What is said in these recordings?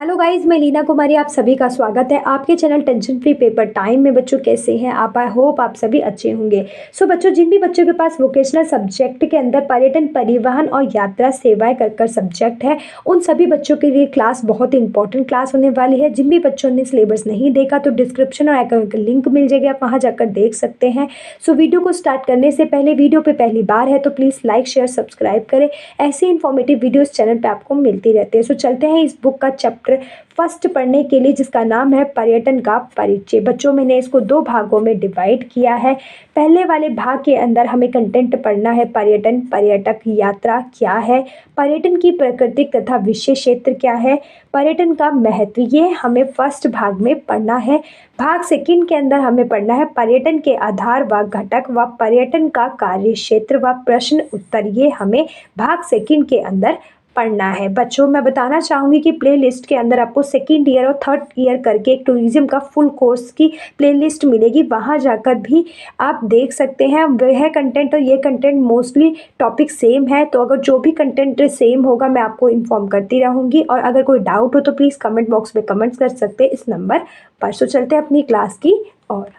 Hello guys, मैं लीना कुमारी आप सभी का स्वागत है आपके channel tension free paper time में। बच्चों कैसे हैं आप? आई होप आप सभी अच्छे होंगे। सो बच्चों, जिन भी बच्चों के पास वोकेशनल सब्जेक्ट के अंदर पर्यटन, परिवहन और यात्रा सेवाएं कर सब्जेक्ट है, उन सभी बच्चों के लिए क्लास बहुत ही इंपॉर्टेंट क्लास होने वाली है। जिन भी बच्चों ने सिलेबस नहीं देखा तो डिस्क्रिप्शन और आइकन का लिंक मिल जाएगा, आप वहाँ जाकर देख सकते हैं। सो वीडियो को स्टार्ट करने से पहले, वीडियो पे पहली बार है तो प्लीज़ लाइक शेयर सब्सक्राइब करें। ऐसी इन्फॉर्मेटिव वीडियोस चैनल पे आपको मिलती रहती है। सो चलते हैं इस बुक का चैप्टर फर्स्ट पढ़ने के लिए, जिसका नाम है पर्यटन का परिचय। बच्चों, मैंने इसको दो भागों में डिवाइड किया है। पहले वाले भाग के अंदर हमें कंटेंट पढ़ना है पर्यटन, पर्यटक, यात्रा क्या है, पर्यटन की प्राकृतिक तथा विशेष क्षेत्र क्या है, पर्यटन का महत्व, ये हमें फर्स्ट भाग में पढ़ना है। भाग सेकंड के अंदर हमें पढ़ना है पर्यटन के आधार व घटक व पर्यटन का कार्य क्षेत्र व प्रश्न उत्तर, ये हमें भाग सेकंड के अंदर पढ़ना है। बच्चों, मैं बताना चाहूँगी कि प्लेलिस्ट के अंदर आपको सेकंड ईयर और थर्ड ईयर करके एक टूरिज्म का फुल कोर्स की प्लेलिस्ट मिलेगी, वहाँ जाकर भी आप देख सकते हैं। वह कंटेंट और ये कंटेंट मोस्टली टॉपिक सेम है, तो अगर जो भी कंटेंट सेम होगा मैं आपको इन्फॉर्म करती रहूँगी। और अगर कोई डाउट हो तो प्लीज़ कमेंट बॉक्स में कमेंट्स कर सकते हैं इस नंबर पर। सो चलते हैं अपनी क्लास की और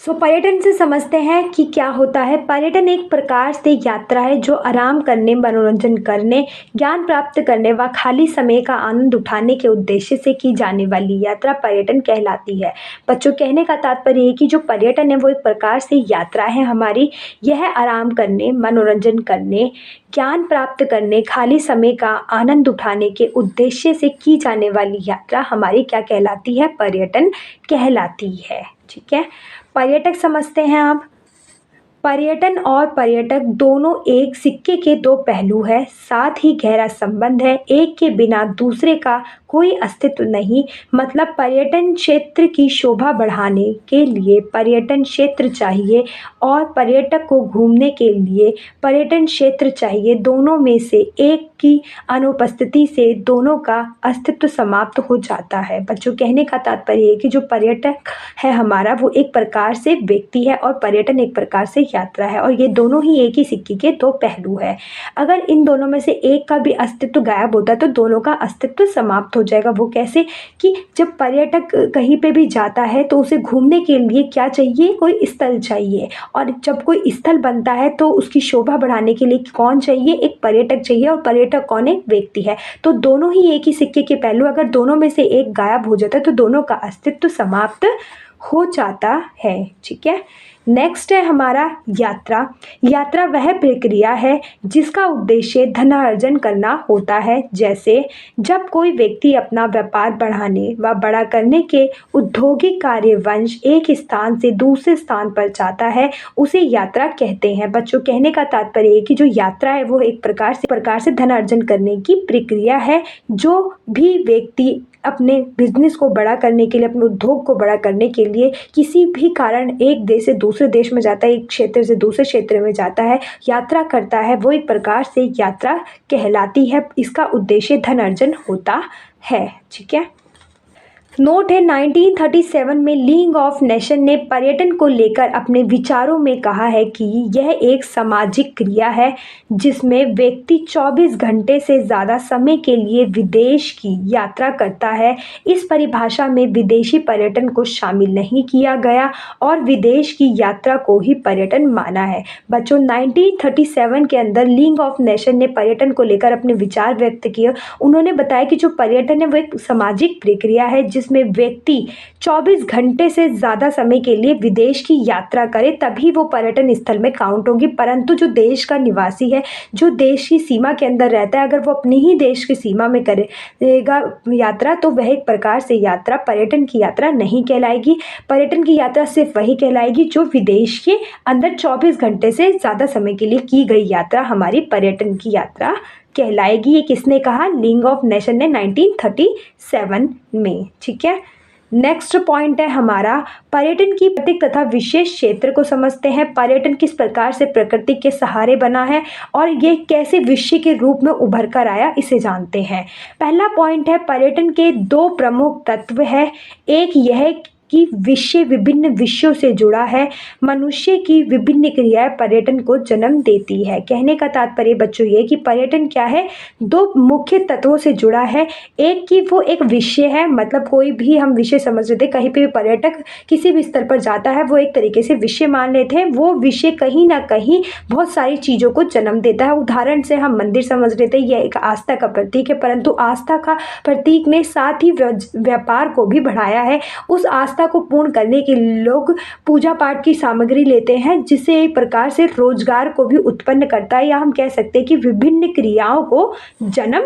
पर्यटन से समझते हैं कि क्या होता है। पर्यटन एक प्रकार से यात्रा है जो आराम करने, मनोरंजन करने, ज्ञान प्राप्त करने व खाली समय का आनंद उठाने के उद्देश्य से की जाने वाली यात्रा पर्यटन कहलाती है। बच्चों, कहने का तात्पर्य है कि जो पर्यटन है वो एक प्रकार से यात्रा है हमारी। यह आराम करने, मनोरंजन करने, ज्ञान प्राप्त करने, खाली समय का आनंद उठाने के उद्देश्य से की जाने वाली यात्रा हमारी क्या कहलाती है? पर्यटन कहलाती है। ठीक है, पर्यटक समझते हैं आप। पर्यटन और पर्यटक दोनों एक सिक्के के दो पहलू है, साथ ही गहरा संबंध है। एक के बिना दूसरे का कोई अस्तित्व नहीं। मतलब पर्यटन क्षेत्र की शोभा बढ़ाने के लिए पर्यटन क्षेत्र चाहिए और पर्यटक को घूमने के लिए पर्यटन क्षेत्र चाहिए। दोनों में से एक की अनुपस्थिति से दोनों का अस्तित्व समाप्त हो जाता है। बच्चों, कहने का तात्पर्य है कि जो पर्यटक है हमारा वो एक प्रकार से व्यक्ति है और पर्यटन एक प्रकार से यात्रा है, और ये दोनों ही एक ही सिक्के के दो पहलू है। अगर इन दोनों में से एक का भी अस्तित्व गायब होता है तो दोनों का अस्तित्व समाप्त हो जाएगा। वो कैसे? कि जब पर्यटक कहीं पे भी जाता है तो उसे घूमने के लिए क्या चाहिए? कोई स्थल चाहिए, और जब कोई स्थल बनता है तो उसकी शोभा बढ़ाने के लिए कौन चाहिए? एक पर्यटक चाहिए, और पर्यटक कौन? एक व्यक्ति है। तो दोनों ही एक ही सिक्के के पहलू, अगर दोनों में से एक गायब हो जाता है तो दोनों का अस्तित्व समाप्त हो जाता है। ठीक है, नेक्स्ट है हमारा यात्रा। यात्रा वह प्रक्रिया है जिसका उद्देश्य धनार्जन करना होता है। जैसे जब कोई व्यक्ति अपना व्यापार बढ़ाने व बड़ा करने के औद्योगिक कार्यवंश एक स्थान से दूसरे स्थान पर जाता है, उसे यात्रा कहते हैं। बच्चों, कहने का तात्पर्य है कि जो यात्रा है वो एक प्रकार से धनार्जन करने की प्रक्रिया है। जो भी व्यक्ति अपने बिजनेस को बड़ा करने के लिए, अपने उद्योग को बड़ा करने के लिए किसी भी कारण एक देश से दूसरे देश में जाता है, एक क्षेत्र से दूसरे क्षेत्र में जाता है, यात्रा करता है, वो एक प्रकार से यात्रा कहलाती है। इसका उद्देश्य धन अर्जन होता है। ठीक है, नोट है 1937 में लीग ऑफ नेशन ने पर्यटन को लेकर अपने विचारों में कहा है कि यह एक सामाजिक क्रिया है जिसमें व्यक्ति 24 घंटे से ज़्यादा समय के लिए विदेश की यात्रा करता है। इस परिभाषा में विदेशी पर्यटन को शामिल नहीं किया गया और विदेश की यात्रा को ही पर्यटन माना है। बच्चों, 1937 के अंदर लीग ऑफ नेशन ने पर्यटन को लेकर अपने विचार व्यक्त किए। उन्होंने बताया कि जो पर्यटन है वो एक सामाजिक प्रक्रिया है जिसमें व्यक्ति 24 घंटे से ज़्यादा समय के लिए विदेश की यात्रा करे, तभी वो पर्यटन स्थल में काउंट होगी। परंतु जो देश का निवासी है, जो देश की सीमा के अंदर रहता है, अगर वो अपनी ही देश की सीमा में करेगा यात्रा तो वह एक प्रकार से यात्रा, पर्यटन की यात्रा नहीं कहलाएगी। पर्यटन की यात्रा सिर्फ वही कहलाएगी जो विदेश के अंदर 24 घंटे से ज़्यादा समय के लिए की गई यात्रा हमारी पर्यटन की यात्रा कहलाएगी। ये किसने कहा? लीग ऑफ नेशन ने 1937 में। ठीक है, नेक्स्ट पॉइंट है हमारा पर्यटन की प्राकृतिक तथा विशेष क्षेत्र को समझते हैं। पर्यटन किस प्रकार से प्रकृति के सहारे बना है और ये कैसे विषय के रूप में उभर कर आया, इसे जानते हैं। पहला पॉइंट है पर्यटन के दो प्रमुख तत्व है। एक यह कि विषय विभिन्न विषयों से जुड़ा है। मनुष्य की विभिन्न क्रियाएं पर्यटन को जन्म देती है। कहने का तात्पर्य बच्चों ये कि पर्यटन क्या है, दो मुख्य तत्वों से जुड़ा है। एक कि वो एक विषय है, मतलब कोई भी हम विषय समझ लेते, कहीं पे भी पर्यटक किसी भी स्तर पर जाता है वो एक तरीके से विषय मान लेते हैं। वो विषय कहीं ना कहीं बहुत सारी चीज़ों को जन्म देता है। उदाहरण से हम मंदिर समझ लेते हैं, यह एक आस्था का प्रतीक है, परंतु आस्था का प्रतीक ने साथ ही व्यापार को भी बढ़ाया है। उस आस्था को पूर्ण करने के लिए लोग पूजा पाठ की सामग्री लेते हैं, जिससे एक प्रकार से रोजगार को भी उत्पन्न करता है, या हम कह सकते हैं कि विभिन्न क्रियाओं को जन्म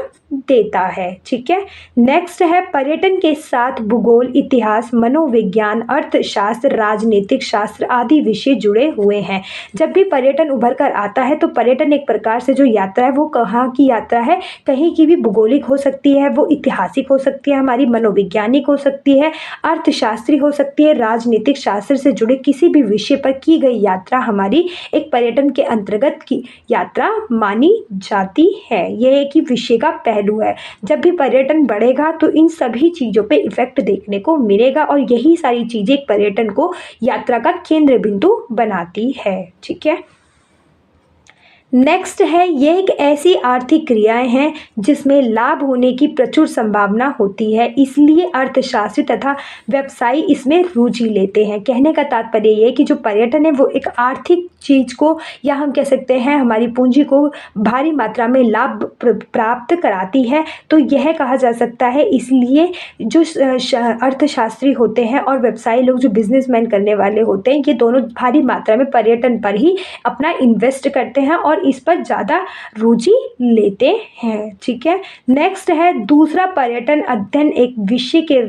देता है। ठीक है, नेक्स्ट है पर्यटन के साथ भूगोल, इतिहास, मनोविज्ञान, अर्थशास्त्र, राजनीतिक शास्त्र आदि विषय जुड़े हुए हैं। जब भी पर्यटन उभर कर आता है तो पर्यटन एक प्रकार से जो यात्रा है वो कहाँ की यात्रा है, कहीं की भी भूगोलिक हो सकती है, वो ऐतिहासिक हो सकती है, हमारी मनोवैज्ञानिक हो सकती है, अर्थशास्त्री हो सकती है, राजनीतिक शास्त्र से जुड़े किसी भी विषय पर की गई यात्रा हमारी एक पर्यटन के अंतर्गत की यात्रा मानी जाती है। यह एक ही विषय का पहलू है। जब भी पर्यटन बढ़ेगा तो इन सभी चीज़ों पे इफेक्ट देखने को मिलेगा, और यही सारी चीज़ें पर्यटन को यात्रा का केंद्र बिंदु बनाती है। ठीक है, नेक्स्ट है, ये एक ऐसी आर्थिक क्रियाएं हैं जिसमें लाभ होने की प्रचुर संभावना होती है, इसलिए अर्थशास्त्री तथा व्यवसायी इसमें रुचि लेते हैं। कहने का तात्पर्य ये कि जो पर्यटन है वो एक आर्थिक चीज को, या हम कह सकते हैं हमारी पूंजी को भारी मात्रा में लाभ प्राप्त कराती है, तो यह कहा जा सकता है। इसलिए जो अर्थशास्त्री होते हैं और व्यवसायी लोग जो बिजनेसमैन करने वाले होते हैं, ये दोनों भारी मात्रा में पर्यटन पर ही अपना इन्वेस्ट करते हैं और इस पर ज़्यादा रुचि लेते हैं। ठीक है, नेक्स्ट है दूसरा, पर्यटन अध्ययन एक विषय के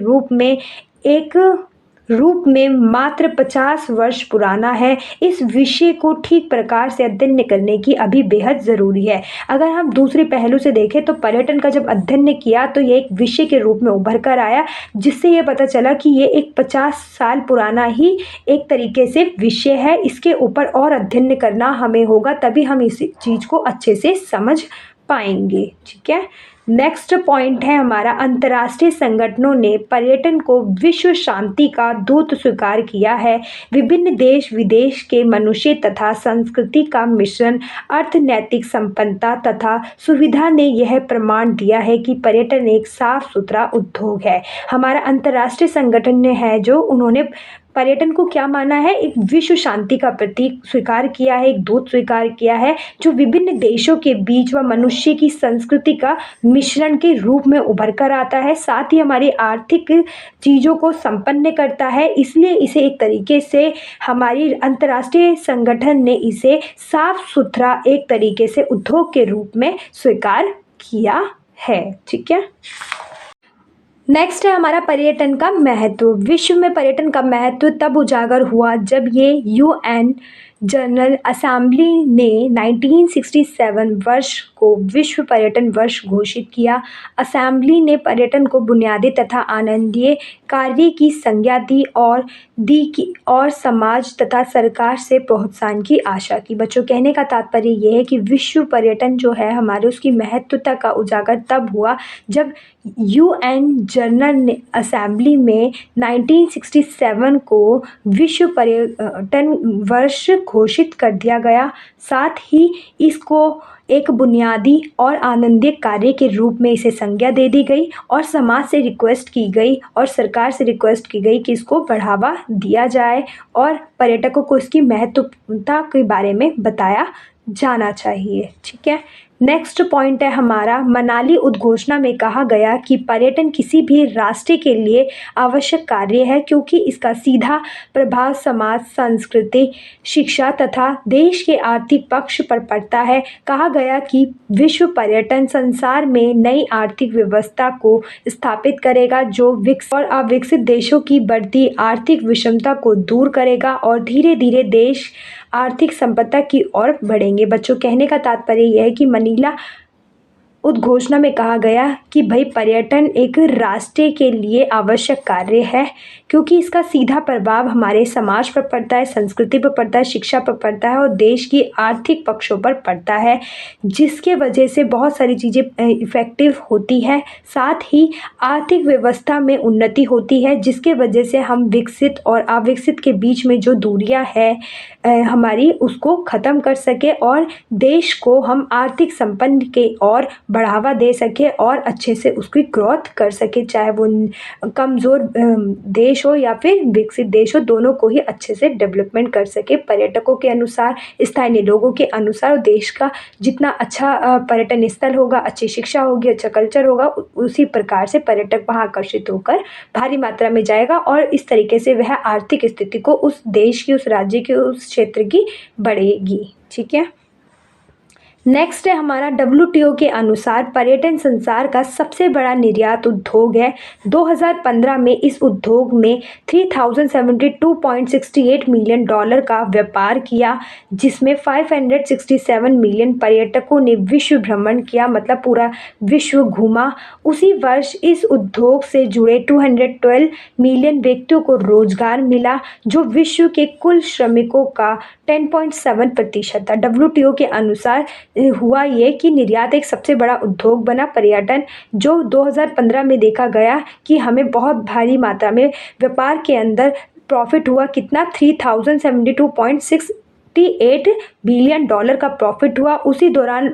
रूप में मात्र 50 वर्ष पुराना है। इस विषय को ठीक प्रकार से अध्ययन करने की अभी बेहद ज़रूरी है। अगर हम दूसरे पहलू से देखें तो पर्यटन का जब अध्ययन ने किया तो ये एक विषय के रूप में उभर कर आया, जिससे ये पता चला कि ये एक 50 साल पुराना ही एक तरीके से विषय है। इसके ऊपर और अध्ययन करना हमें होगा, तभी हम इस चीज़ को अच्छे से समझ पाएंगे। ठीक है, नेक्स्ट पॉइंट है हमारा, अंतर्राष्ट्रीय संगठनों ने पर्यटन को विश्व शांति का दूत स्वीकार किया है। विभिन्न देश विदेश के मनुष्य तथा संस्कृति का मिश्रण, अर्थ, नैतिक संपन्नता तथा सुविधा ने यह प्रमाण दिया है कि पर्यटन एक साफ सुथरा उद्योग है। हमारा अंतर्राष्ट्रीय संगठन ने है जो उन्होंने पर्यटन को क्या माना है, एक विश्व शांति का प्रतीक स्वीकार किया है, एक दूत स्वीकार किया है, जो विभिन्न देशों के बीच व मनुष्य की संस्कृति का मिश्रण के रूप में उभर कर आता है, साथ ही हमारी आर्थिक चीज़ों को संपन्न करता है। इसलिए इसे एक तरीके से हमारी अंतर्राष्ट्रीय संगठन ने इसे साफ सुथरा एक तरीके से उद्योग के रूप में स्वीकार किया है। ठीक है, नेक्स्ट है हमारा पर्यटन का महत्व। विश्व में पर्यटन का महत्व तब उजागर हुआ जब ये यूएन जनरल असेंबली ने 1967 वर्ष को विश्व पर्यटन वर्ष घोषित किया। असेंबली ने पर्यटन को बुनियादी तथा आनंदीय कार्य की संज्ञा दी और समाज तथा सरकार से प्रोत्साहन की आशा की। बच्चों, कहने का तात्पर्य यह है कि विश्व पर्यटन जो है हमारे, उसकी महत्वता का उजागर तब हुआ जब यूएन जनरल असेंबली में 1967 को विश्व पर्यटन वर्ष घोषित कर दिया गया। साथ ही इसको एक बुनियादी और आनंदित कार्य के रूप में इसे संज्ञा दे दी गई और समाज से रिक्वेस्ट की गई और सरकार से रिक्वेस्ट की गई कि इसको बढ़ावा दिया जाए और पर्यटकों को इसकी महत्वता के बारे में बताया जाना चाहिए। ठीक है, नेक्स्ट पॉइंट है हमारा, मनाली उद्घोषणा में कहा गया कि पर्यटन किसी भी राष्ट्र के लिए आवश्यक कार्य है, क्योंकि इसका सीधा प्रभाव समाज, संस्कृति, शिक्षा तथा देश के आर्थिक पक्ष पर पड़ता है। कहा गया कि विश्व पर्यटन संसार में नई आर्थिक व्यवस्था को स्थापित करेगा, जो विकसित और अविकसित देशों की बढ़ती आर्थिक विषमता को दूर करेगा और धीरे धीरे देश आर्थिक संपदा की ओर बढ़ेंगे। बच्चों, कहने का तात्पर्य यह है कि उद्घोषणा में कहा गया कि भाई पर्यटन एक राष्ट्र के लिए आवश्यक कार्य है, क्योंकि इसका सीधा प्रभाव हमारे समाज पर पड़ता है, संस्कृति पर पड़ता है, शिक्षा पर पड़ता है और देश की आर्थिक पक्षों पर पड़ता है, जिसके वजह से बहुत सारी चीज़ें इफ़ेक्टिव होती है। साथ ही आर्थिक व्यवस्था में उन्नति होती है, जिसके वजह से हम विकसित और अविकसित के बीच में जो दूरियां है हमारी, उसको ख़त्म कर सके और देश को हम आर्थिक संपन्न के और बढ़ावा दे सके और अच्छे से उसकी ग्रोथ कर सके, चाहे वो कमज़ोर देश हो या फिर विकसित देश हो, दोनों को ही अच्छे से डेवलपमेंट कर सके। पर्यटकों के अनुसार, स्थानीय लोगों के अनुसार देश का जितना अच्छा पर्यटन स्थल होगा, अच्छी शिक्षा होगी, अच्छा कल्चर होगा, उसी प्रकार से पर्यटक वहाँ आकर्षित होकर भारी मात्रा में जाएगा और इस तरीके से वह आर्थिक स्थिति को उस देश की, उस राज्य की, उस क्षेत्र की बढ़ेगी। ठीक है। नेक्स्ट है हमारा WTO के अनुसार पर्यटन संसार का सबसे बड़ा निर्यात उद्योग है। 2015 में इस उद्योग में 3072.68 मिलियन डॉलर का व्यापार किया, जिसमें 567 मिलियन पर्यटकों ने विश्व भ्रमण किया, मतलब पूरा विश्व घूमा। उसी वर्ष इस उद्योग से जुड़े 212 मिलियन व्यक्तियों को रोजगार मिला, जो विश्व के कुल श्रमिकों का 10.7% था। WTO के अनुसार हुआ ये कि निर्यात एक सबसे बड़ा उद्योग बना पर्यटन, जो 2015 में देखा गया कि हमें बहुत भारी मात्रा में व्यापार के अंदर प्रॉफिट हुआ। कितना? 3072.68 बिलियन डॉलर का प्रॉफिट हुआ। उसी दौरान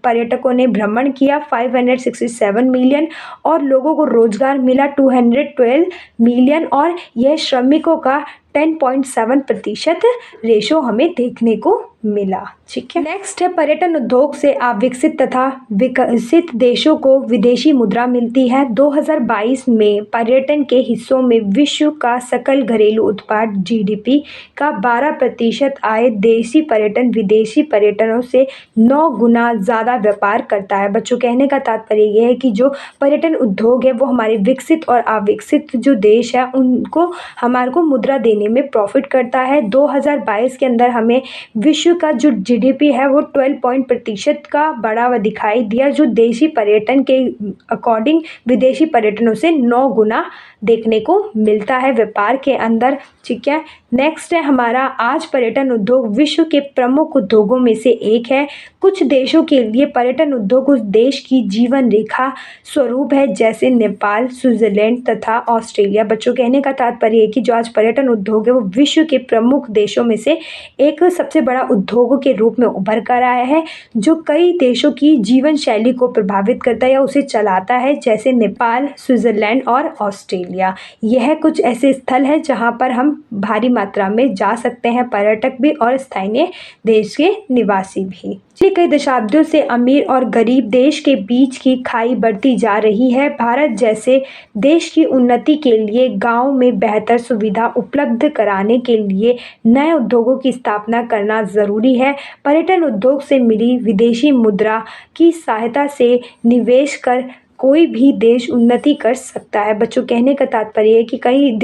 पर्यटकों ने भ्रमण किया 567 मिलियन और लोगों को रोजगार मिला 212 मिलियन और यह श्रमिकों का 10.7% रेशो हमें देखने को मिला। ठीक है। नेक्स्ट है पर्यटन उद्योग से अविकसित तथा विकसित देशों को विदेशी मुद्रा मिलती है। 2022 में पर्यटन के हिस्सों में विश्व का सकल घरेलू उत्पाद GDP का 12% आय देशी पर्यटन विदेशी पर्यटनों से 9 गुना ज़्यादा व्यापार करता है। बच्चों, कहने का तात्पर्य यह है कि जो पर्यटन उद्योग है वो हमारे विकसित और अविकसित जो देश है उनको हमारे को मुद्रा देने में प्रॉफिट करता है। 2022 के अंदर हमें विश्व का जो GDP है वो 12% का बढ़ावा दिखाई दिया, जो देशी पर्यटन के अकॉर्डिंग विदेशी पर्यटनों से 9 गुना देखने को मिलता है व्यापार के अंदर। ठीक है। नेक्स्ट है हमारा, आज पर्यटन उद्योग विश्व के प्रमुख उद्योगों में से एक है। कुछ देशों के लिए पर्यटन उद्योग उस देश की जीवन रेखा स्वरूप है, जैसे नेपाल, स्विट्जरलैंड तथा ऑस्ट्रेलिया। बच्चों, कहने का तात्पर्य है कि जो आज पर्यटन उद्योग है वो विश्व के प्रमुख देशों में से एक सबसे बड़ा उद्योगों के रूप में उभर कर आया है, जो कई देशों की जीवन शैली को प्रभावित करता है या उसे चलाता है, जैसे नेपाल, स्विट्जरलैंड और ऑस्ट्रेलिया। यह कुछ ऐसे स्थल हैं जहां पर हम भारी मात्रा में जा सकते हैं, पर्यटक भी और स्थानीय देश के निवासी भी। कई दशाब्दियों से अमीर और गरीब देश के बीच की खाई बढ़ती जा रही है। भारत जैसे देश की उन्नति के लिए गांव में बेहतर सुविधा उपलब्ध कराने के लिए नए उद्योगों की स्थापना करना ज़रूरी है। पर्यटन उद्योग से मिली विदेशी मुद्रा की सहायता से निवेश कर कोई भी देश उन्नति कर सकता है। बच्चों, कहने का तात्पर्य है कि कई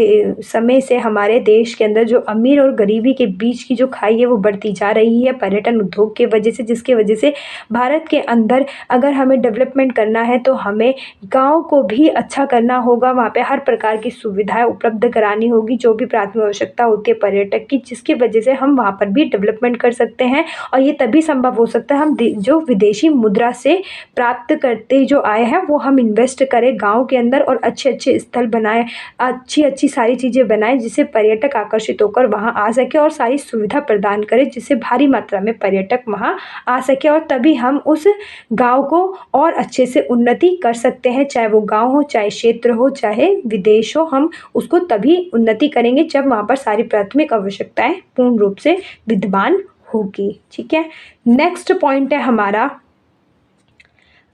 समय से हमारे देश के अंदर जो अमीर और गरीबी के बीच की जो खाई है वो बढ़ती जा रही है पर्यटन उद्योग के वजह से, जिसके वजह से भारत के अंदर अगर हमें डेवलपमेंट करना है तो हमें गांव को भी अच्छा करना होगा, वहाँ पे हर प्रकार की सुविधाएं उपलब्ध करानी होगी, जो भी प्राथमिक आवश्यकता होती है पर्यटक की, जिसकी वजह से हम वहाँ पर भी डेवलपमेंट कर सकते हैं। और ये तभी संभव हो सकता है हम जो विदेशी मुद्रा से प्राप्त करते जो आए हैं वो हम इन्वेस्ट करें गांव के अंदर और अच्छे अच्छे स्थल बनाएं, अच्छी अच्छी सारी चीज़ें बनाएं, जिससे पर्यटक आकर्षित होकर वहां आ सके और सारी सुविधा प्रदान करें, जिससे भारी मात्रा में पर्यटक वहां आ सके और तभी हम उस गांव को और अच्छे से उन्नति कर सकते हैं। चाहे वो गांव हो, चाहे क्षेत्र हो, चाहे विदेश हो, हम उसको तभी उन्नति करेंगे जब वहाँ पर सारी प्राथमिक आवश्यकताएं पूर्ण रूप से विद्यमान होगी। ठीक है। नेक्स्ट पॉइंट है हमारा,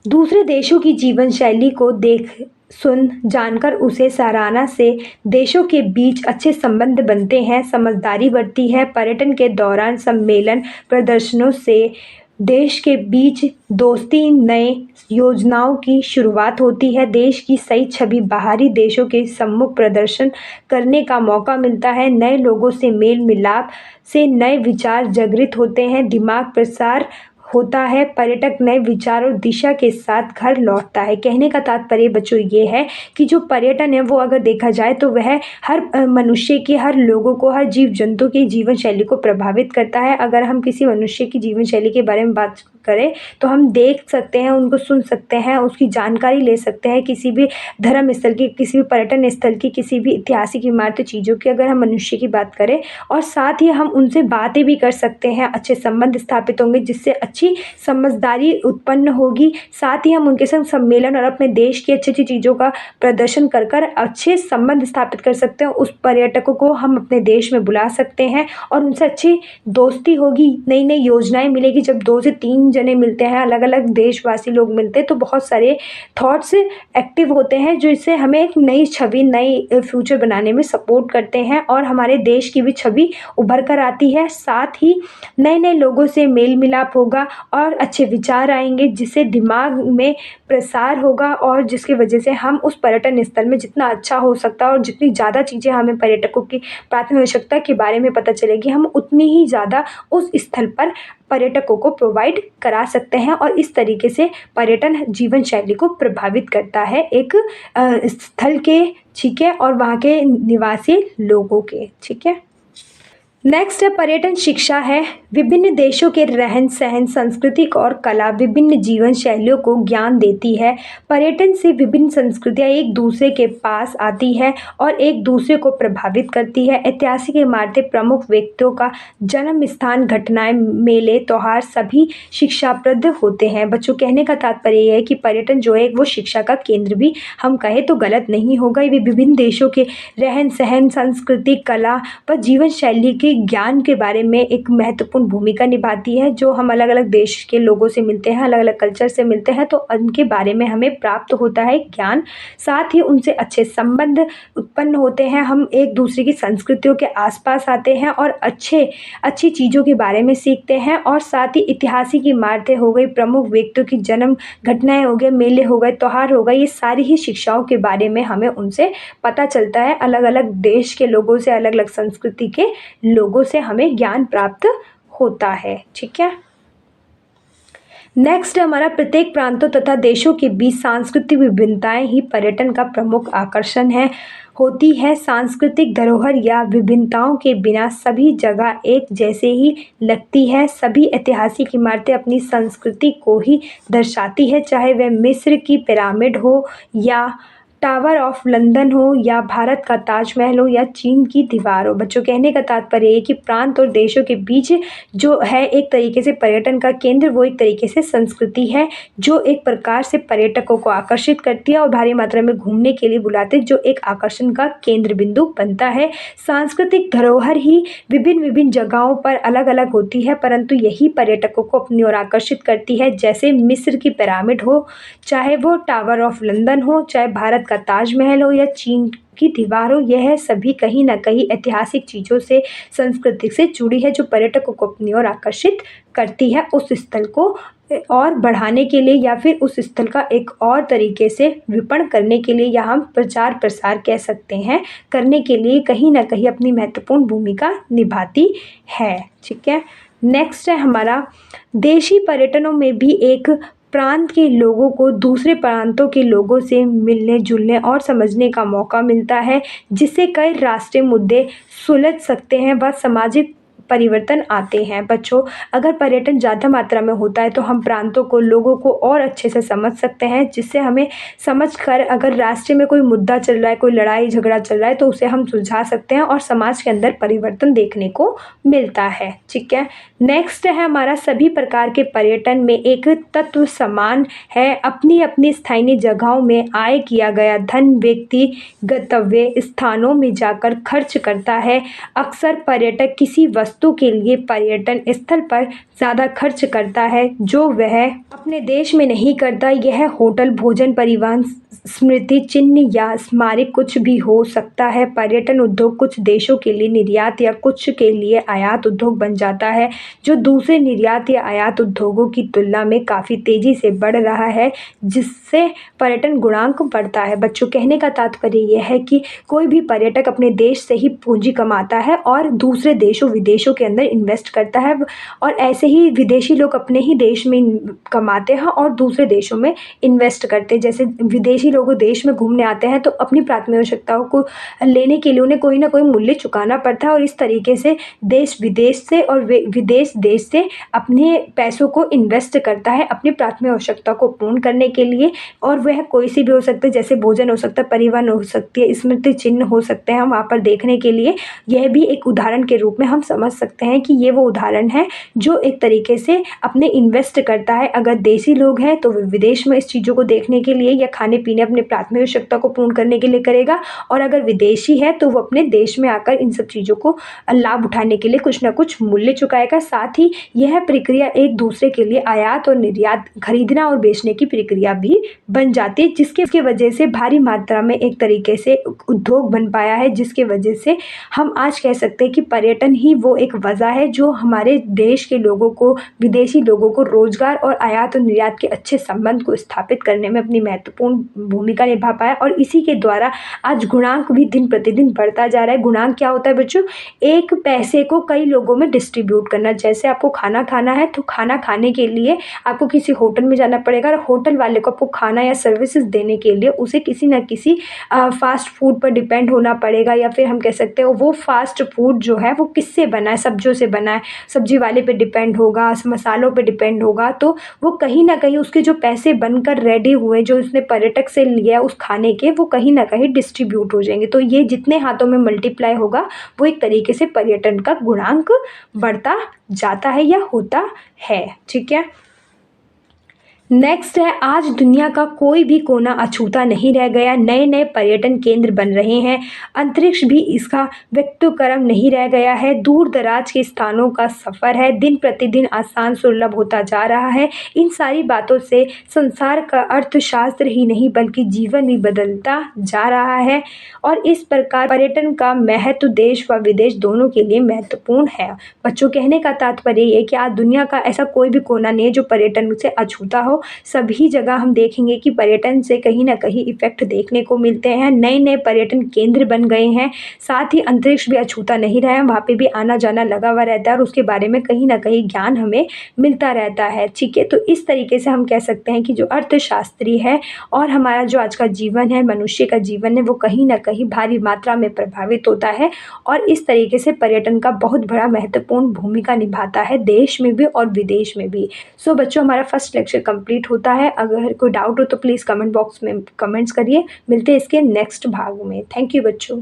दूसरे देशों की जीवन शैली को देख सुन जानकर उसे सराहना से देशों के बीच अच्छे संबंध बनते हैं, समझदारी बढ़ती है। पर्यटन के दौरान सम्मेलन प्रदर्शनों से देश के बीच दोस्ती, नए योजनाओं की शुरुआत होती है। देश की सही छवि बाहरी देशों के सम्मुख प्रदर्शन करने का मौका मिलता है। नए लोगों से मेल मिलाप से नए विचार जागृत होते हैं, दिमाग प्रसार होता है, पर्यटक नए विचार और दिशा के साथ घर लौटता है। कहने का तात्पर्य बच्चों ये है कि जो पर्यटन है वो अगर देखा जाए तो वह हर मनुष्य की, हर लोगों को, हर जीव जंतु की जीवन शैली को प्रभावित करता है। अगर हम किसी मनुष्य की जीवन शैली के बारे में बात करें तो हम देख सकते हैं, उनको सुन सकते हैं, उसकी जानकारी ले सकते हैं। किसी भी धर्म स्थल की, किसी भी पर्यटन स्थल की, किसी भी ऐतिहासिक इमारत चीज़ों की अगर हम मनुष्य की बात करें, और साथ ही हम उनसे बातें भी कर सकते हैं, अच्छे संबंध स्थापित होंगे जिससे अच्छी समझदारी उत्पन्न होगी। साथ ही हम उनके संग सम्मेलन और अपने देश की अच्छी अच्छी चीज़ों का प्रदर्शन कर कर अच्छे संबंध स्थापित कर सकते हैं। उस पर्यटकों को हम अपने देश में बुला सकते हैं और उनसे अच्छी दोस्ती होगी, नई नई योजनाएं मिलेगी। जब 2 से 3 जने मिलते हैं, अलग अलग देशवासी लोग मिलते हैं, तो बहुत सारे थॉट्स एक्टिव होते हैं जो इससे हमें एक नई छवि, नई फ्यूचर बनाने में सपोर्ट करते हैं और हमारे देश की भी छवि उभर कर आती है। साथ ही नए नए लोगों से मेल मिलाप होगा और अच्छे विचार आएंगे जिससे दिमाग में प्रसार होगा और जिसकी वजह से हम उस पर्यटन स्थल में जितना अच्छा हो सकता है और जितनी ज़्यादा चीज़ें हमें पर्यटकों की प्राथमिक आवश्यकता के बारे में पता चलेगी, हम उतनी ही ज़्यादा उस स्थल पर पर्यटकों को प्रोवाइड करा सकते हैं। और इस तरीके से पर्यटन जीवन शैली को प्रभावित करता है एक स्थल के, ठीक है, और वहाँ के निवासी लोगों के, ठीक है। नेक्स्ट है पर्यटन शिक्षा है। विभिन्न देशों के रहन सहन, सांस्कृतिक और कला, विभिन्न जीवन शैलियों को ज्ञान देती है। पर्यटन से विभिन्न संस्कृतियाँ एक दूसरे के पास आती है और एक दूसरे को प्रभावित करती है। ऐतिहासिक इमारतें, प्रमुख व्यक्तियों का जन्म स्थान, घटनाएं, मेले, त्योहार सभी शिक्षाप्रद होते हैं। बच्चों, कहने का तात्पर्य यह है कि पर्यटन जो है वो शिक्षा का केंद्र भी हम कहें तो गलत नहीं होगा। ये विभिन्न देशों के रहन सहन, संस्कृति, कला व जीवन शैली के ज्ञान के बारे में एक महत्वपूर्ण भूमिका निभाती है। जो हम अलग अलग देश के लोगों से मिलते हैं, अलग अलग कल्चर से मिलते हैं, तो उनके बारे में हमें प्राप्त होता है ज्ञान। साथ ही उनसे अच्छे संबंध उत्पन्न होते हैं, हम एक दूसरे की संस्कृतियों के आसपास आते हैं और अच्छी चीज़ों के बारे में सीखते हैं। और साथ ही ऐतिहासिक इमारतें हो गई, प्रमुख व्यक्तियों की जन्म घटनाएं हो गए, मेले हो गए, त्योहार हो गए, ये सारी ही शिक्षाओं के बारे में हमें उनसे पता चलता है। अलग अलग देश के लोगों से, अलग अलग संस्कृति के लोगों से हमें ज्ञान प्राप्त होता है, ठीक है। नेक्स्ट हमारा प्रत्येक प्रांतों तथा देशों के बीच सांस्कृतिक विभिन्नताएं ही पर्यटन का प्रमुख आकर्षण होती है। सांस्कृतिक धरोहर या विभिन्नताओं के बिना सभी जगह एक जैसे ही लगती है। सभी ऐतिहासिक इमारतें अपनी संस्कृति को ही दर्शाती है, चाहे वह मिस्र की पिरामिड हो या टावर ऑफ लंदन हो या भारत का ताजमहल हो या चीन की दीवार हो। बच्चों, कहने का तात्पर्य है कि प्रांत और देशों के बीच जो है एक तरीके से पर्यटन का केंद्र, वो एक तरीके से संस्कृति है जो एक प्रकार से पर्यटकों को आकर्षित करती है और भारी मात्रा में घूमने के लिए बुलाते, जो एक आकर्षण का केंद्र बिंदु बनता है। सांस्कृतिक धरोहर ही विभिन्न जगहों पर अलग अलग होती है, परंतु यही पर्यटकों को अपनी ओर आकर्षित करती है। जैसे मिस्र की पिरामिड हो, चाहे वो टावर ऑफ लंदन हो, चाहे भारत का ताजमहल हो या चीन की दीवार हो, यह सभी कहीं ना कहीं ऐतिहासिक चीज़ों से, संस्कृति से जुड़ी है जो पर्यटकों को अपनी ओर आकर्षित करती है उस स्थल को और बढ़ाने के लिए, या फिर उस स्थल का एक और तरीके से विपणन करने के लिए, या हम प्रचार प्रसार कह सकते हैं, करने के लिए कहीं ना कहीं अपनी महत्वपूर्ण भूमिका निभाती है, ठीक है। नेक्स्ट है हमारा देशी पर्यटनों में भी एक प्रांत के लोगों को दूसरे प्रांतों के लोगों से मिलने जुलने और समझने का मौका मिलता है, जिससे कई राष्ट्रीय मुद्दे सुलझ सकते हैं व सामाजिक परिवर्तन आते हैं। बच्चों, अगर पर्यटन ज़्यादा मात्रा में होता है तो हम प्रांतों को, लोगों को और अच्छे से समझ सकते हैं, जिससे हमें समझकर अगर राष्ट्र में कोई मुद्दा चल रहा है, कोई लड़ाई झगड़ा चल रहा है, तो उसे हम सुलझा सकते हैं और समाज के अंदर परिवर्तन देखने को मिलता है, ठीक है। नेक्स्ट है हमारा सभी प्रकार के पर्यटन में एक तत्व समान है। अपनी अपनी स्थानीय जगहों में आय किया गया धन व्यक्ति गंतव्य स्थानों में जाकर खर्च करता है। अक्सर पर्यटक किसी वस्तु के लिए पर्यटन स्थल पर ज़्यादा खर्च करता है जो वह अपने देश में नहीं करता। यह होटल, भोजन, परिवहन, स्मृति चिन्ह या स्मारक कुछ भी हो सकता है। पर्यटन उद्योग कुछ देशों के लिए निर्यात या कुछ के लिए आयात उद्योग बन जाता है, जो दूसरे निर्यात या आयात उद्योगों की तुलना में काफ़ी तेज़ी से बढ़ रहा है, जिससे पर्यटन गुणांक बढ़ता है। बच्चों, कहने का तात्पर्य यह है कि कोई भी पर्यटक अपने देश से ही पूंजी कमाता है और दूसरे देशों विदेशों देशों के अंदर इन्वेस्ट करता है और ऐसे ही विदेशी लोग अपने ही देश में कमाते हैं और दूसरे देशों में इन्वेस्ट करते हैं। जैसे विदेशी लोग देश में घूमने आते हैं तो अपनी प्राथमिक आवश्यकताओं को लेने के लिए उन्हें कोई ना कोई मूल्य चुकाना पड़ता है और इस तरीके से देश विदेश से और विदेश देश से अपने पैसों को इन्वेस्ट करता है अपनी प्राथमिक आवश्यकता को पूर्ण करने के लिए। और वह कोई सी भी हो सकता है, जैसे भोजन हो सकता है, परिवहन हो सकती है, स्मृति चिन्ह हो सकते हैं हम वहाँ पर देखने के लिए। यह भी एक उदाहरण के रूप में हम समझ सकते हैं कि ये वो उदाहरण है जो एक तरीके से अपने इन्वेस्ट करता है। अगर देसी लोग हैं तो वे विदेश में इस चीज़ों को देखने के लिए या खाने पीने अपने प्राथमिक आवश्यकता को पूर्ण करने के लिए करेगा, और अगर विदेशी है तो वो अपने देश में आकर इन सब चीज़ों को लाभ उठाने के लिए कुछ ना कुछ मूल्य चुकाएगा। साथ ही यह प्रक्रिया एक दूसरे के लिए आयात और निर्यात, खरीदना और बेचने की प्रक्रिया भी बन जाती है, जिसके वजह से भारी मात्रा में एक तरीके से उद्योग बन पाया है, जिसके वजह से हम आज कह सकते हैं कि पर्यटन ही वो एक वजह है जो हमारे देश के लोगों को, विदेशी लोगों को रोजगार और आयात और निर्यात के अच्छे संबंध को स्थापित करने में अपनी महत्वपूर्ण भूमिका निभा पाया। और इसी के द्वारा आज गुणांक भी दिन प्रतिदिन बढ़ता जा रहा है। गुणांक क्या होता है बच्चों? एक पैसे को कई लोगों में डिस्ट्रीब्यूट करना। जैसे आपको खाना खाना है तो खाना खाने के लिए आपको किसी होटल में जाना पड़ेगा और होटल वाले को आपको खाना या सर्विसेज देने के लिए उसे किसी न किसी फास्ट फूड पर डिपेंड होना पड़ेगा, या फिर हम कह सकते हैं वो फास्ट फूड जो है वो किससे बना है, सब्जियों से बना है, सब्जी वाले पे डिपेंड होगा, मसालों पे डिपेंड होगा। तो वो कहीं ना कहीं उसके जो पैसे बनकर रेडी हुए जो उसने पर्यटक से लिया उस खाने के, वो कहीं ना कहीं डिस्ट्रीब्यूट हो जाएंगे। तो ये जितने हाथों में मल्टीप्लाई होगा वो एक तरीके से पर्यटन का गुणांक बढ़ता जाता है या होता है। ठीक है, नेक्स्ट है, आज दुनिया का कोई भी कोना अछूता नहीं रह गया। नए नए पर्यटन केंद्र बन रहे हैं, अंतरिक्ष भी इसका व्यक्तिक्रम नहीं रह गया है। दूर दराज के स्थानों का सफ़र है दिन प्रतिदिन आसान सुलभ होता जा रहा है। इन सारी बातों से संसार का अर्थशास्त्र ही नहीं बल्कि जीवन भी बदलता जा रहा है। और इस प्रकार पर्यटन का महत्व देश व विदेश दोनों के लिए महत्वपूर्ण है। बच्चों, कहने का तात्पर्य ये है कि आज दुनिया का ऐसा कोई भी कोना नहीं है जो पर्यटन से अछूता हो। सभी जगह हम देखेंगे कि पर्यटन से कहीं ना कहीं इफेक्ट देखने को मिलते हैं। नए नए पर्यटन केंद्र बन गए हैं, साथ ही अंतरिक्ष भी अछूता नहीं रहा है, वहाँ पे भी आना जाना लगा हुआ रहता है और उसके बारे में कहीं ना कहीं ज्ञान हमें मिलता रहता है। ठीक है, तो इस तरीके से हम कह सकते हैं कि जो अर्थशास्त्री है और हमारा जो आज का जीवन है, मनुष्य का जीवन है, वो कहीं ना कहीं भारी मात्रा में प्रभावित होता है और इस तरीके से पर्यटन का बहुत बड़ा महत्वपूर्ण भूमिका निभाता है देश में भी और विदेश में भी। सो बच्चों, हमारा फर्स्ट लेक्चर कंप्लीट होता है। अगर कोई डाउट हो तो प्लीज़ कमेंट बॉक्स में कमेंट्स करिए। मिलते हैं इसके नेक्स्ट भाग में। थैंक यू बच्चों।